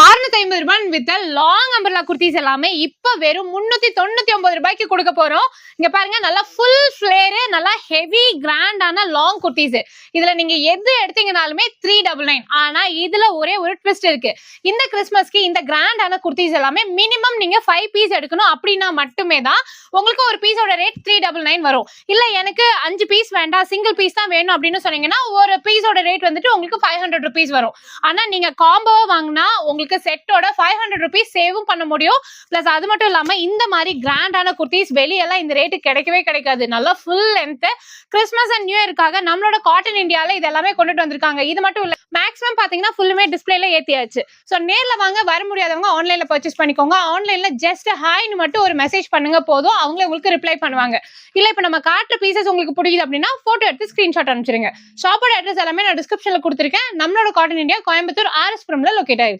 650 with long umbrella kurtis எல்லாமே இப்ப வெறும் 399 ரூபாய்க்கு கொடுக்க போறோம். இங்க பாருங்க, நல்லா ஃபுல் ஃபிளேர், நல்லா ஹெவி கிராண்டான லாங் குர்த்திஸ். இதுல நீங்க எது எடுத்தீங்கனாலுமே 399. ஆனா இதுல ஒரே ஒரு ட்விஸ்ட் இருக்கு. இந்த கிறிஸ்மஸ்க்கு இந்த கிராண்டான குர்த்திஸ் எல்லாமே மினிமம் நீங்க 5 பீஸ் எடுக்கணும். அப்படின்னா மட்டுமே தான் உங்களுக்கு ஒரு பீஸோட ரேட் 399 வரும். இல்ல எனக்கு 5 பீஸ் வேண்டாம், சிங்கிள் பீஸ் தான் வேணும் அப்படின்னு சொன்னீங்கன்னா ஒரு பீஸோட ரேட் வந்துட்டு உங்களுக்கு 500 ருபீஸ் வரும். ஆனா நீங்க காம்போவா வாங்கினா உங்களுக்கு செட்டோட 500 ருபீஸ் சேவும் பண்ண முடியும். பிளஸ் அது மட்டும் இல்லாம இந்த மாதிரி கிராண்டான குர்த்திஸ் வெளியெல்லாம் இந்த ரேட்டு கிடைக்கவே கிடைக்காது. நல்லா full length Christmas and new இயர்க்காக நம்மளோட காட்டன் இந்தியால இது எல்லாமே கொண்டுட்டு வந்திருக்காங்க. இது மட்டும் இல்ல, மேக்ஸிமம் பாத்தீங்கன்னா ஃபுல்லுமே டிஸ்பிளேல ஏத்தியாச்சு. சோ நேர்ல வாங்க, வர முடியாதவங்க ஆன்லைன்ல பர்ச்சேஸ் பண்ணிக்கோங்க. ஆன்லைன்ல ஜஸ்ட் ஹாய்னு மட்டும் ஒரு மெசேஜ் பண்ணுங்க போதும், அவங்களே உங்களுக்கு ரிப்ளை பண்ணுவாங்க. இல்ல இப்ப நம்ம காட்டுற பீசஸ் உங்களுக்கு பிடிக்குது அப்படின்னா போட்டோ எடுத்து ஸ்கிரீன்ஷாட் அனுப்பிச்சிருங்க. ஷாப்போட அட்ரஸ் எல்லாமே நான் டிஸ்கிரிப்ஷன்ல கொடுத்திருக்கேன். நம்மளோட காட்டன் இந்தியா கோயம்புத்தூர் RS புரம்ல லொகேட் ஆயிருக்காங்க.